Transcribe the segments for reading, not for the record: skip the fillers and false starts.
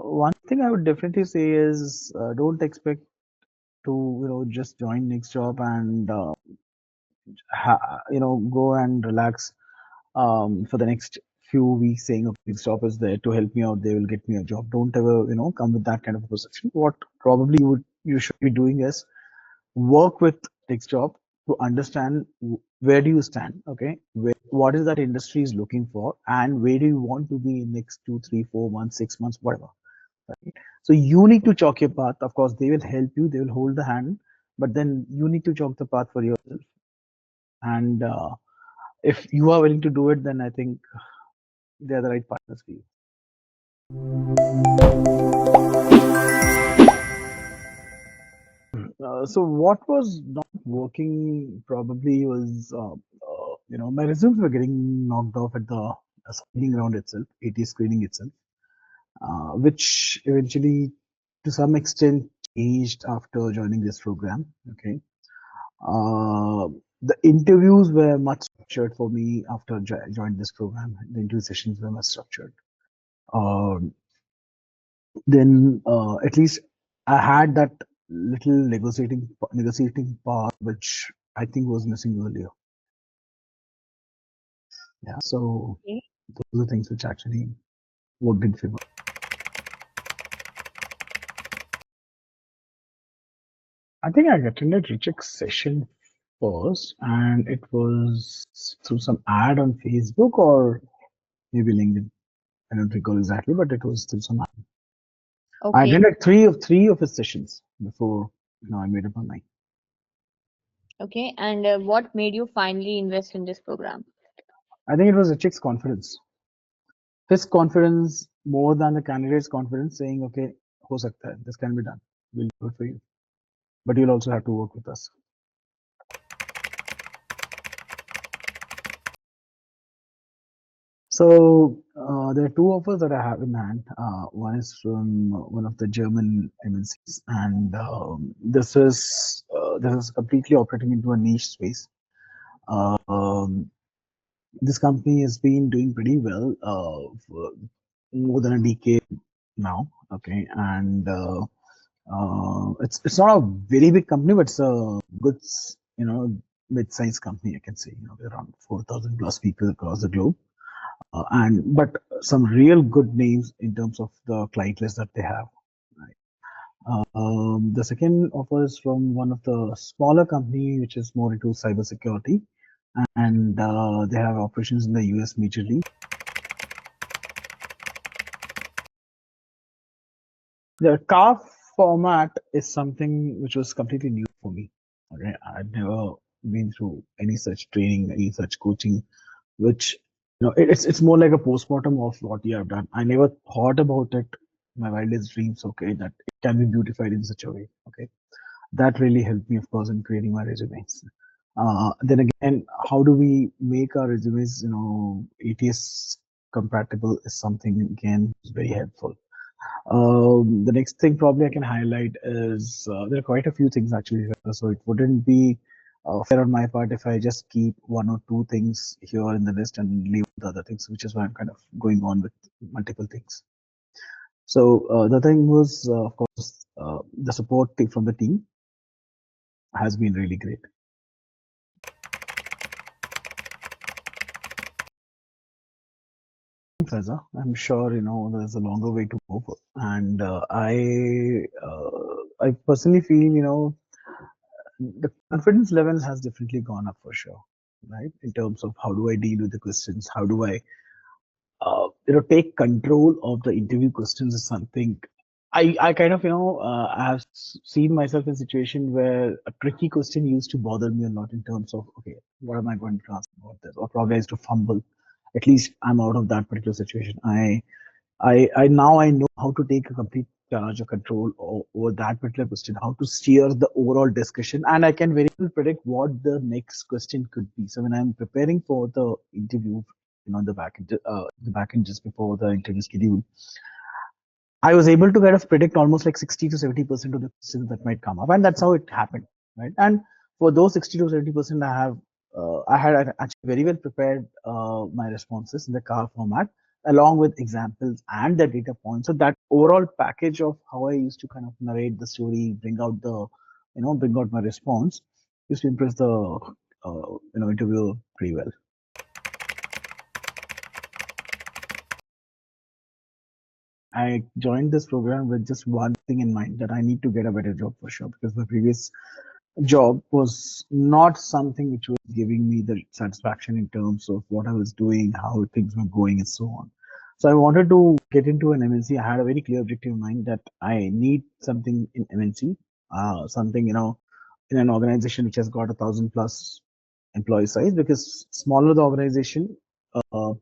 One thing I would definitely say is don't expect to just join next job and go and relax for the next few weeks saying, okay, next job is there to help me out, they will get me a job. Don't ever come with that kind of a perception. What probably you should be doing is work with next job to understand where do you stand, okay, what is that industry is looking for, and where do you want to be in next 2, 3, 4 months, 6 months, whatever. Right? So you need to chalk your path. Of course, they will help you, they will hold the hand, but then you need to chalk the path for yourself. And if you are willing to do it, then I think they're the right partners for you. So what was not working probably was, my resumes were getting knocked off at the screening round itself, AT screening itself, which eventually, to some extent, changed after joining this program. Okay, the interviews were much structured for me after joined this program. The interview sessions were much structured. Um then at least I had that little negotiating part, which I think was missing earlier. Yeah, so Okay. those are things which actually worked in favor. I think I attended Richek's session first, and it was through some ad on Facebook or maybe LinkedIn. I don't recall exactly, but it was through some ad. I Okay. attended three of his sessions before I made up my mind. Okay. And what made you finally invest in this program? I think it was Richek's confidence. His confidence more than the candidate's confidence, saying, okay, ho sakta hai, this can be done. We'll do it for you. But you'll also have to work with us. So there are two offers that I have in hand. One is from one of the German MNCs, and this is completely operating into a niche space. Um, this company has been doing pretty well for more than a decade now. Okay, and it's not a very big company, but it's a good mid-sized company. I can say around 4,000 plus people across the globe, and but some real good names in terms of the client list that they have. Right. The second offer is from one of the smaller company, which is more into cybersecurity, and they have operations in the US majorly. The car format is something which was completely new for me. Okay, I'd never been through any such training, any such coaching, which it's more like a postmortem of what you have done. I never thought about it, my wildest dreams. Okay, that it can be beautified in such a way. Okay, that really helped me, of course, in creating my resumes. Then again, how do we make our resumes, ATS compatible is something again very helpful. The next thing probably I can highlight is there are quite a few things actually here, so it wouldn't be fair on my part if I just keep one or two things here in the list and leave the other things, which is why I'm kind of going on with multiple things. So the thing was, of course, the support from the team has been really great. Faza, I'm sure there's a longer way to go, and I personally feel the confidence level has definitely gone up for sure, right? In terms of how do I deal with the questions, how do I, take control of the interview questions is something I kind of, I have seen myself in a situation where a tricky question used to bother me a lot in terms of, okay, what am I going to ask about this? Or probably I used to fumble. At least I'm out of that particular situation. I now I know how to take a complete charge or control over that particular question, how to steer the overall discussion, and I can very well predict what the next question could be. So when I'm preparing for the interview, the back end just before the interview schedule, I was able to kind of predict almost like 60 to 70% of the questions that might come up, and that's how it happened, right? And for those 60 to 70%, I had actually very well prepared my responses in the car format, along with examples and the data points. So that overall package of how I used to kind of narrate the story, bring out my response, used to impress the interviewer pretty well. I joined this program with just one thing in mind, that I need to get a better job for sure, because my previous job was not something which was giving me the satisfaction in terms of what I was doing, how things were going, and so on. So I wanted to get into an MNC. I had a very clear objective in mind that I need something in MNC, something, in an organization which has got 1,000 plus employee size, because smaller the organization, uh,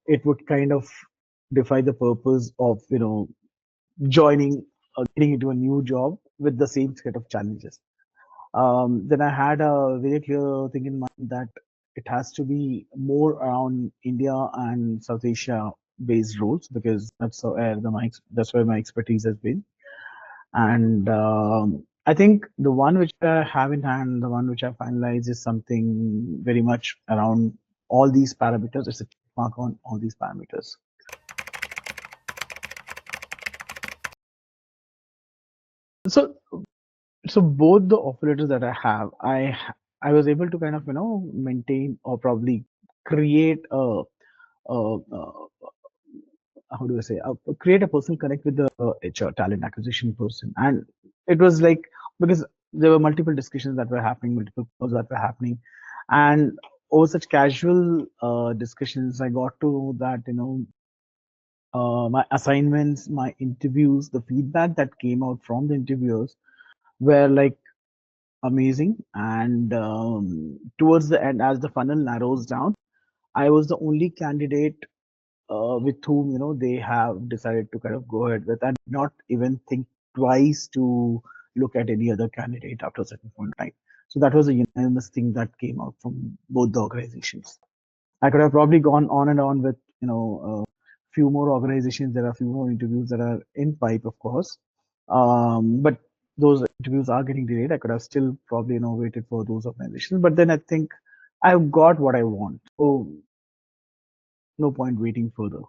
it would kind of defy the purpose of, joining or getting into a new job with the same set of challenges. Then I had a very clear thing in mind that it has to be more around India and South Asia based roles, because that's where my expertise has been. And I think the one which I have in hand, the one which I finalized, is something very much around all these parameters. It's a check mark on all these parameters. So so both the offer letters that I have, I was able to kind of maintain or probably create a how do I say, create a personal connect with the HR talent acquisition person. And it was like, because there were multiple discussions that were happening, multiple calls that were happening, and over such casual discussions, I got to know that my assignments, my interviews, the feedback that came out from the interviewers were like amazing. And towards the end, as the funnel narrows down, I was the only candidate with whom they have decided to kind of go ahead with, and not even think twice to look at any other candidate after a certain point in time. So that was a unanimous thing that came out from both the organizations. I could have probably gone on and on with few more organizations. There are a few more interviews that are in pipe, of course, but those interviews are getting delayed. I could have still probably waited for those organizations, but then I think I've got what I want, so no point waiting further.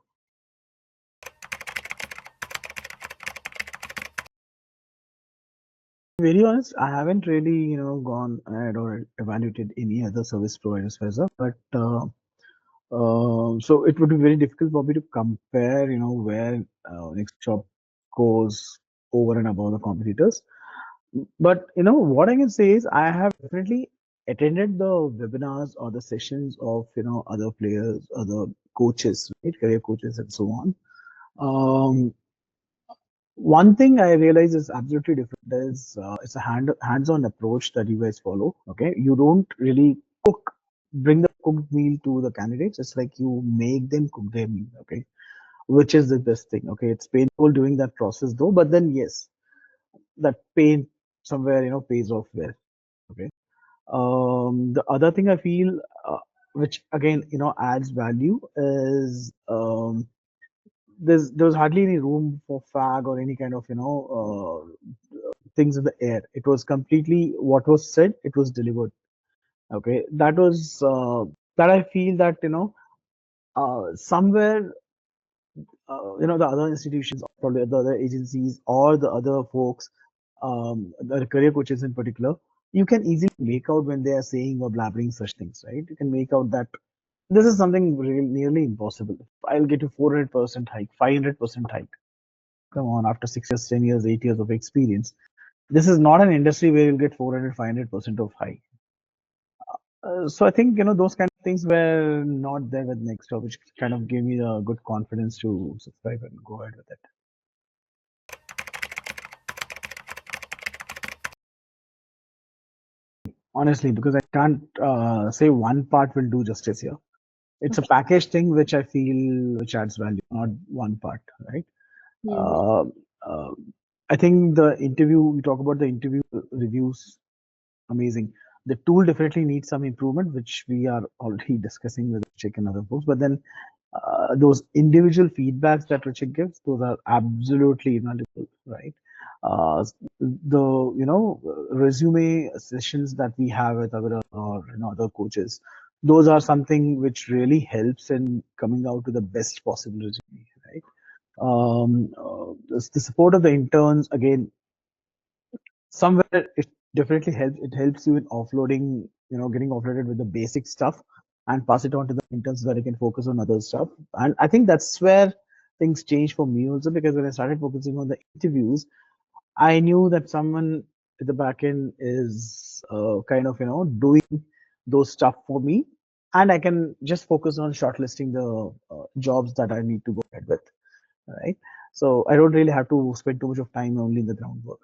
Very honest, I haven't really gone ahead or evaluated any other service providers, Faiza, but so it would be very difficult for me to compare, where next job goes over and above the competitors. But what I can say is I have definitely attended the webinars or the sessions of other players, other coaches, right, career coaches, and so on. Um, One thing I realize is absolutely different is it's a hands-on approach that you guys follow. Okay, you don't really bring the cooked meal to the candidates. It's like you make them cook their meal. Okay, which is the best thing. Okay, it's painful doing that process though, but then yes, that pain somewhere pays off well. Okay. The other thing I feel, which again adds value, is there was hardly any room for fag or any kind of things in the air. It was completely what was said, it was delivered. Okay, that was that I feel that somewhere the other institutions, or probably the other agencies, or the other folks, the career coaches in particular, you can easily make out when they are saying or blabbering such things, right? You can make out that this is something really nearly impossible. I'll get a 400% hike, 500% hike. Come on, after 6 years, 10 years, 8 years of experience, this is not an industry where you'll get 400, 500% of hike. So I think those kind of things were not there with NxtJob, which kind of gave me the good confidence to subscribe and go ahead with it. Honestly, because I can't say one part will do justice here. It's a Okay. package thing which I feel which adds value, not one part, right? Yes. Uh, uh, I think the interview, we talk about the interview reviews, amazing. The tool definitely needs some improvement, which we are already discussing with Richik and other folks. But then those individual feedbacks that Richik gives, those are absolutely invaluable, right? The resume sessions that we have with other or other coaches, those are something which really helps in coming out to the best possible resume, right? The support of the interns, again, somewhere it definitely helps. It helps you in offloading, getting offloaded with the basic stuff and pass it on to the interns where they can focus on other stuff. And I think that's where things changed for me also, because when I started focusing on the interviews, I knew that someone at the back end is kind of, doing those stuff for me, and I can just focus on shortlisting the jobs that I need to go ahead with, right? So I don't really have to spend too much of time only in the groundwork.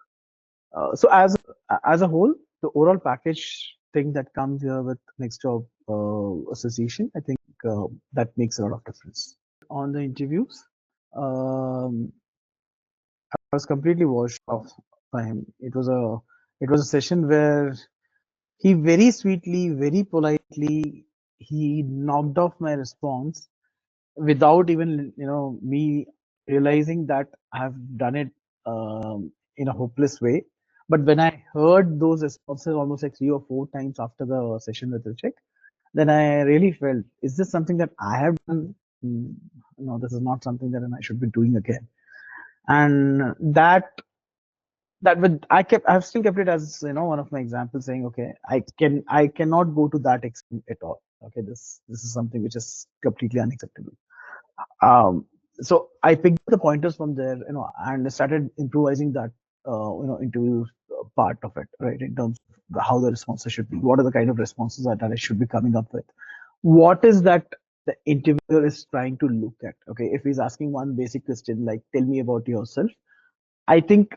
So as a whole, the overall package thing that comes here with Next Job Association, I think that makes a lot of difference. On the interviews, um, I was completely washed off by him. It was a session where he very sweetly, very politely, he knocked off my response without even me realizing that I've done it in a hopeless way. But when I heard those responses almost like 3 or 4 times after the session with Richard, then I really felt, is this something that I have done? Mm, No, this is not something that I should be doing again. And I've still kept it as one of my examples, saying, okay, I cannot go to that extent at all. Okay, this is something which is completely unacceptable. Um, so I picked up the pointers from there, and started improvising that, interview part of it, right? In terms of how the responses should be, what are the kind of responses that I should be coming up with, what is that the interviewer is trying to look at. Okay, if he's asking one basic question like, "Tell me about yourself," I think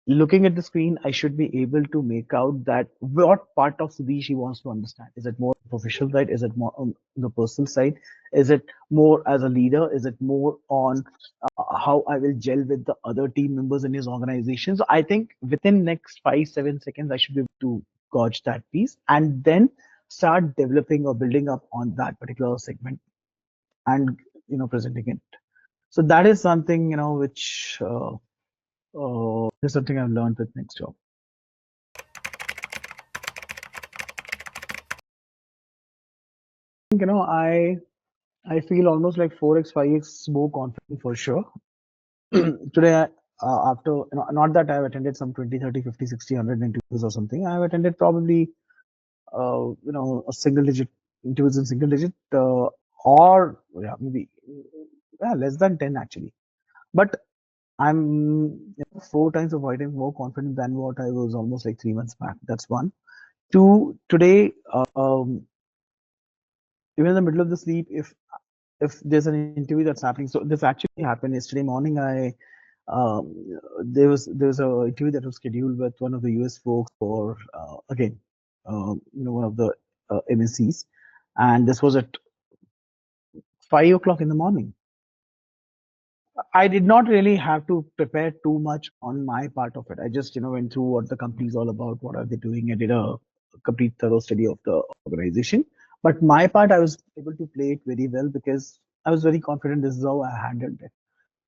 looking at the screen, I should be able to make out that what part of Sudhish he wants to understand. Is it more professional side? Is it more on the personal side? Is it more as a leader? Is it more on how I will gel with the other team members in his organization? So I think within next 5-7 seconds, I should be able to gauge that piece and then start developing or building up on that particular segment and presenting it. So that is something which is something I've learned with next job. think I feel almost like 4x 5x more confident for sure. Today, after not that I've attended some 20, 30, 50, 60, 100 interviews or something. I've attended probably a single digit interviews in single digit, or yeah, maybe less than 10 actually. But I'm 4 times or 5 times more confident than what I was almost like 3 months back. That's one. Two, today, even in the middle of the sleep, if there's an interview that's happening. So this actually happened yesterday morning. Um, there was a interview that was scheduled with one of the US folks for again, one of the MNC'S, and this was at 5 o'clock in the morning. I did not really have to prepare too much on my part of it. I just went through what the company is all about, what are they doing. I did a complete thorough study of the organization. But my part, I was able to play it very well because I was very confident this is how I handled it.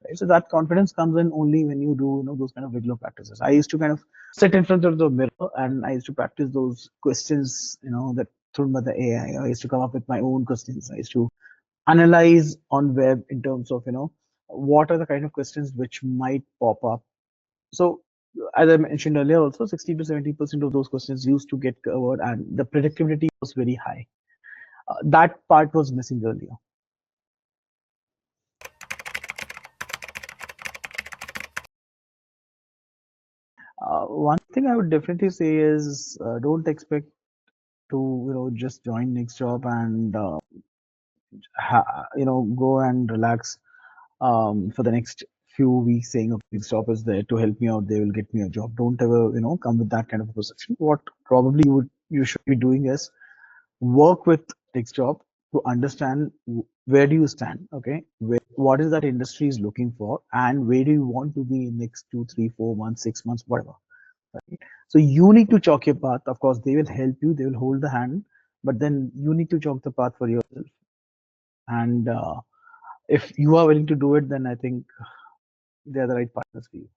Right? So that confidence comes in only when you do those kind of regular practices. I used to kind of sit in front of the mirror and I used to practice those questions, that thrown by the AI. I used to come up with my own questions. I used to analyze on web in terms of what are the kind of questions which might pop up. So as I mentioned earlier, also 60 to 70% of those questions used to get covered, and the predictability was very high. That part was missing earlier. One thing I would definitely say is don't expect to just join next job and go and relax for the next few weeks saying, okay, next job is there to help me out, they will get me a job. Don't ever come with that kind of a perception. What probably you should be doing is work with next job to understand where do you stand. Okay, what is that industry is looking for, and where do you want to be in next 2, 3, 4 months, 6 months, whatever. Right? So you need to chalk your path. Of course, they will help you, they will hold the hand, but then you need to chalk the path for yourself. And if you are willing to do it, then I think they are the right partners for you.